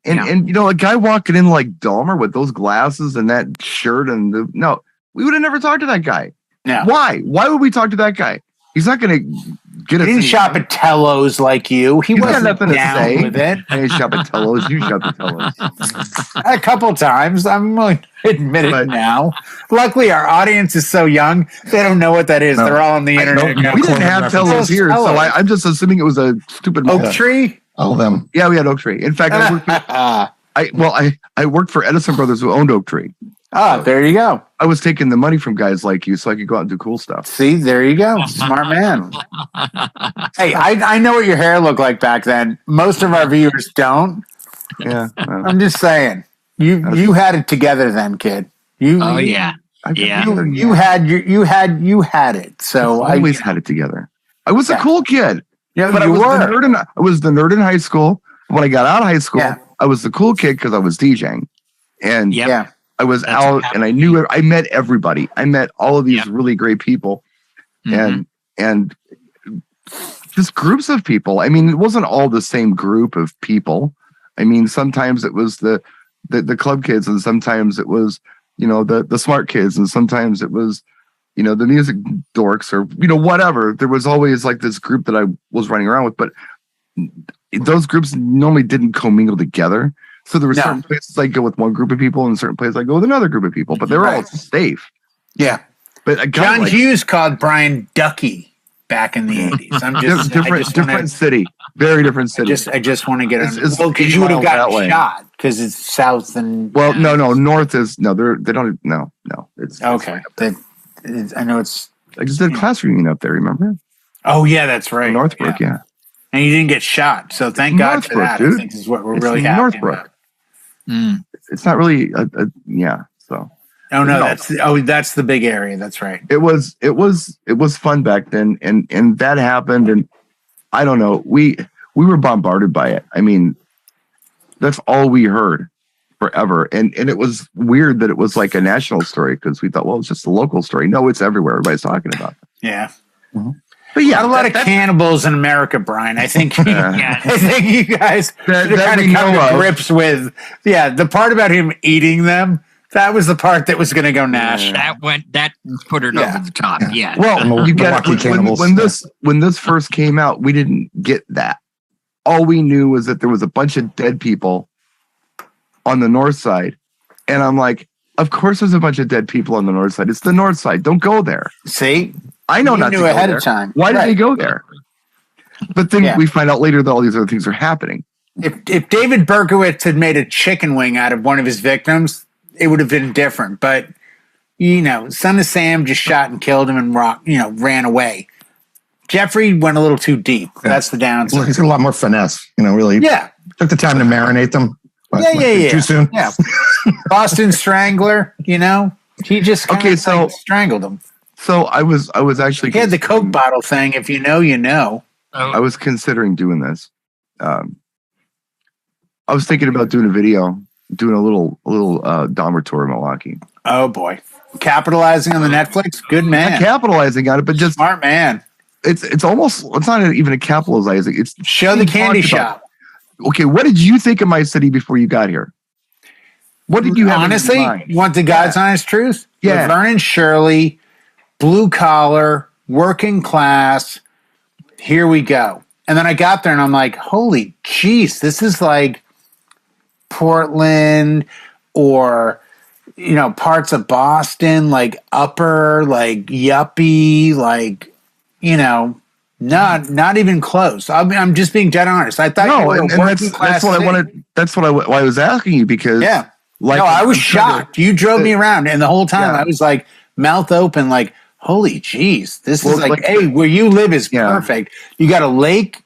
And a guy walking in like Dahmer with those glasses and that shirt we would have never talked to that guy. No. Why? Why would we talk to that guy? He's not going to get us. He didn't shop at Tello's like you. He's wasn't got nothing down to say with it. I shop at Tello's. You shop at Tello's. A couple times. I'm willing to admit it now. Luckily, our audience is so young; they don't know what that is. No, they're all on the internet. We didn't have Tello's here, so I'm just assuming it was a stupid Oak Tree. All of them. Yeah, we had Oak Tree. In fact, I worked for Edison Brothers, who owned Oak Tree. There you go. I was taking the money from guys like you so I could go out and do cool stuff. See, there you go. Smart man. Hey, I know what your hair looked like back then. Most of our viewers don't. Yeah. I'm just saying. You had it together then, kid. You had it. So I always had it together. I was a cool kid. Yeah, But I was the nerd in high school. When I got out of high school, I was the cool kid because I was DJing. And I was out and I knew I met everybody. I met all of these really great people and just groups of people. I mean, it wasn't all the same group of people. I mean, sometimes it was the club kids, and sometimes it was, the smart kids, and sometimes it was, the music dorks, or, whatever. There was always like this group that I was running around with, but those groups normally didn't commingle together. So there were certain places I go with one group of people, and certain places I go with another group of people, but they were all safe. Yeah. But John Hughes called Brian Ducky back in the 80s. I'm just different city, very different city. I just want to get on. It's because you would have gotten shot because it's south and. Well, no, north is no. They don't. No. It's okay. I know it's. I just did a class reunion up there. Remember? Oh yeah, that's right. Northbrook, yeah. And you didn't get shot, so thank God for that. Dude. I think is what we're really happy about. It's not really So. Oh no, that's the big area. That's right. It was fun back then, and that happened, and I don't know. We were bombarded by it. I mean, that's all we heard forever, and it was weird that it was like a national story because we thought, well, it's just a local story. No, it's everywhere. Everybody's talking about it. Yeah. Mm-hmm. But a lot of cannibals in America, Brian. I think I think you guys kind of come to grips with the part about him eating them. That was the part that was going to go national. That put it over the top. Yeah. Well, you got when this first came out, we didn't get that. All we knew was that there was a bunch of dead people on the north side, and I'm like, of course, there's a bunch of dead people on the north side. It's the north side. Don't go there. See, I know not to go ahead there. of time. Why did they go there? But then we find out later that all these other things are happening. If David Berkowitz had made a chicken wing out of one of his victims, it would have been different. But, Son of Sam just shot and killed him and ran away. Jeffrey went a little too deep. That's the downside. Well, he's got a lot more finesse, really. Yeah. Took the time to marinate them. Too soon. Yeah. Boston Strangler, he just strangled him. So I was actually. He had the Coke bottle thing. If you know, you know. I was considering doing this. I was thinking about doing a video, doing a little Dahmer tour in Milwaukee. Oh boy, capitalizing on the Netflix. Good man. Not capitalizing on it, but just smart man. It's almost. It's not even a capitalizing. It's show the candy shop. Okay, what did you think of my city before you got here? What did you have? Honestly, you want the God's honest truth? Yeah, Vernon Shirley, blue collar, working class. Here we go. And then I got there and I'm like, holy jeez, this is like Portland or, parts of Boston, like upper, like yuppie, like, not even close. I'm just being dead honest. I thought you were a working class. That's what I wanted. That's why I was asking you because I was shocked. You drove me around and the whole time I was like mouth open, like, holy jeez, this is like, hey, where you live is perfect. You got a lake,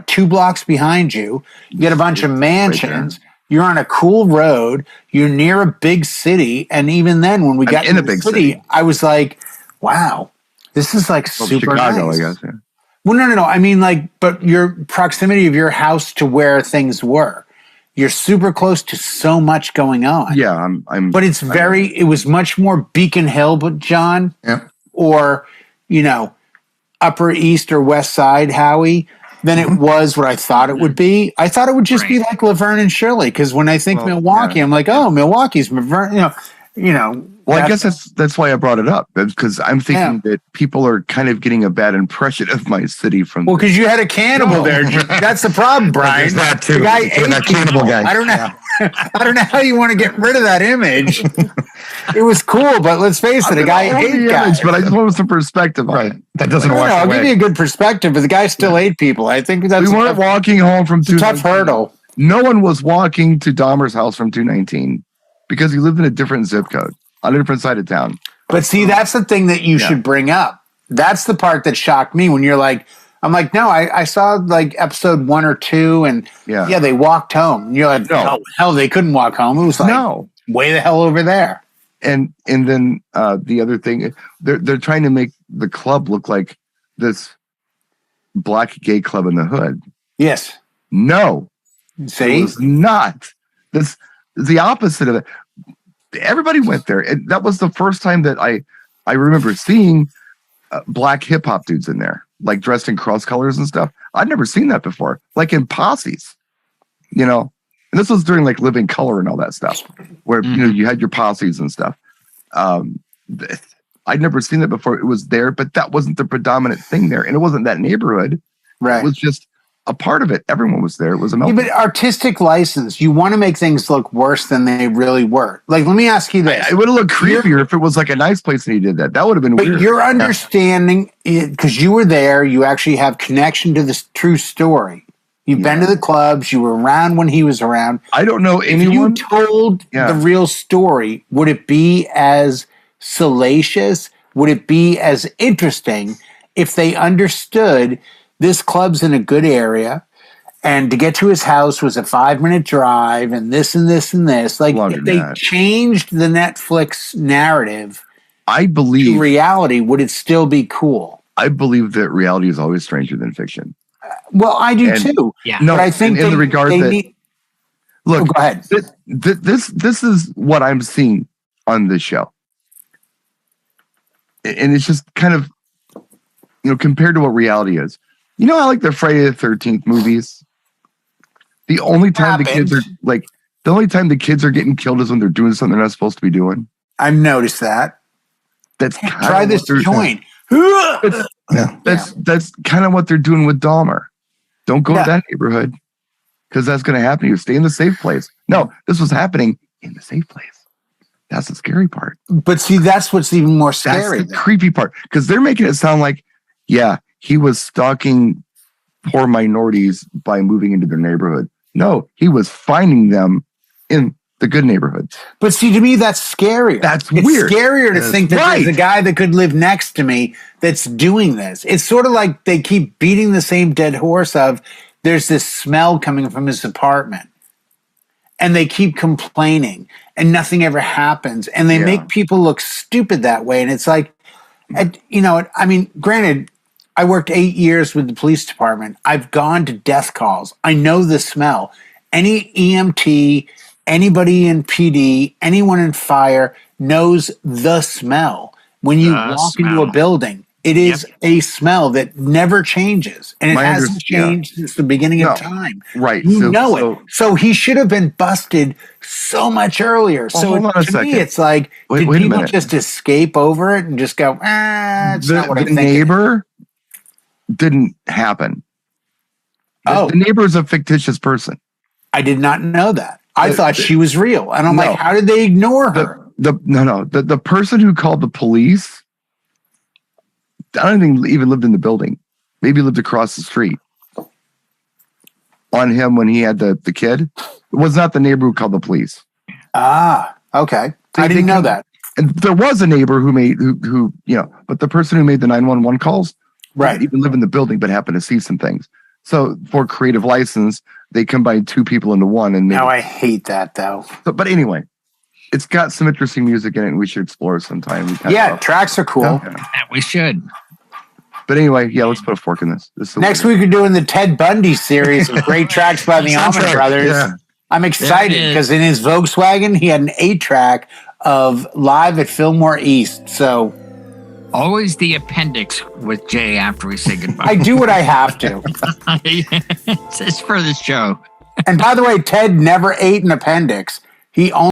2 blocks behind you. You got a bunch of mansions. Right, you're on a cool road. You're near a big city. And even then, when we got in a big city, I was like, wow, this is like super Chicago, nice. I guess. Yeah. Well, no. I mean, but your proximity of your house to where things were. You're super close to so much going on. Yeah, But it was much more Beacon Hill, but John. Yeah. Or, Upper East or West Side, Howie, than it was what I thought it would be. I thought it would just be like Laverne and Shirley, because when I think Milwaukee, I'm like, oh, Milwaukee's Laverne, Well, I guess that's why I brought it up, because I'm thinking that people are kind of getting a bad impression of my city from. Well, because you had a cannibal there. That's the problem, Brian. There's that too. The guy ate that cannibal guy. I don't know. I don't know how you want to get rid of that image. It was cool, but let's face it, a guy ate guys. But I just want some perspective on it. That doesn't wash away. I'll give you a good perspective, but the guy still ate people. I think that's we weren't walking home from a tough hurdle. No one was walking to Dahmer's house from 219 because he lived in a different zip code on a different side of town. But see, that's the thing that you should bring up. That's the part that shocked me when you're like, I'm like, no, I saw like episode 1 or 2 and they walked home. And you're like, no, hell, they couldn't walk home. It was like, way the hell over there. And then the other thing, they're trying to make the club look like this black gay club in the hood. Yes. No, See? it was not. This is the opposite of it. Everybody went there. And that was the first time that I remember seeing black hip hop dudes in there, like dressed in cross colors and stuff. I'd never seen that before, like in posses, you know. And this was during like Living Color and all that stuff, where you know you had your posses and stuff. I'd never seen that before. It was there, but that wasn't the predominant thing there, and it wasn't that neighborhood. Right. It was just a part of it. Everyone was there. It was a Yeah, but artistic license, you want to make things look worse than they really were. Like, let me ask you this. It would have looked creepier if it was like a nice place and he did that. That would have been weird. But your understanding, because you were there, you actually have connection to this true story. You've been to the clubs. You were around when he was around. I don't know anyone. If you told the real story, would it be as salacious? Would it be as interesting if they understood this club's in a good area and to get to his house was a 5-minute drive and this and this and this? Like, if they changed the Netflix narrative, I believe, to reality, would it still be cool? I believe that reality is always stranger than fiction. Well, I do too. Yeah. No, but I think in the regard that look, go ahead. This is what I'm seeing on this show, and it's just kind of, you know, compared to what reality is. You know, I like the Friday the 13th movies. The only time the kids are getting killed is when they're doing something they're not supposed to be doing. I've noticed that. That's try this joint. That's kind of what they're doing with Dahmer. Don't go to that neighborhood because that's going to happen to you. Stay in the safe place. No, this was happening in the safe place. That's the scary part. But see, that's what's even more scary. That's the creepy part because they're making it sound like, yeah, he was stalking poor minorities by moving into their neighborhood. No, he was finding them in the good neighborhoods. But see, to me, that's scarier. That's it's weird. Scarier to think that there's a guy that could live next to me that's doing this. It's sort of like they keep beating the same dead horse of there's this smell coming from his apartment. And they keep complaining and nothing ever happens. And they make people look stupid that way. And it's like, you know, I mean, granted, I worked 8 years with the police department. I've gone to death calls. I know the smell. Any EMT, anybody in PD, anyone in fire knows the smell. When you walk into a building, it is a smell that never changes. And it hasn't changed since the beginning of time. Right. You know it. So he should have been busted so much earlier. Well, so to me, it's like, did people just escape over it and just go, it's not what I'm thinking. The neighbor didn't happen. The neighbor is a fictitious person. I did not know that. I thought she was real. And I'm like, how did they ignore her? The person who called the police, I don't think even lived in the building. Maybe lived across the street. On him when he had the kid. It was not the neighbor who called the police. Ah, okay. I didn't know that. And there was a neighbor who you know, but the person who made the 911 calls, right, even live in the building, but happened to see some things. So for creative license, they combined two people into one. And now I hate that though. But anyway, it's got some interesting music in it, and we should explore it sometime. Tracks are cool. Yeah, we should. But anyway, let's put a fork in this. Next week, we're doing the Ted Bundy series with great tracks by the Allman Brothers. Yeah. I'm excited because in his Volkswagen, he had an 8-track of Live at Fillmore East. So always the appendix with Jay after we say goodbye. I do what I have to. It's for the show. And by the way, Ted never ate an appendix. He only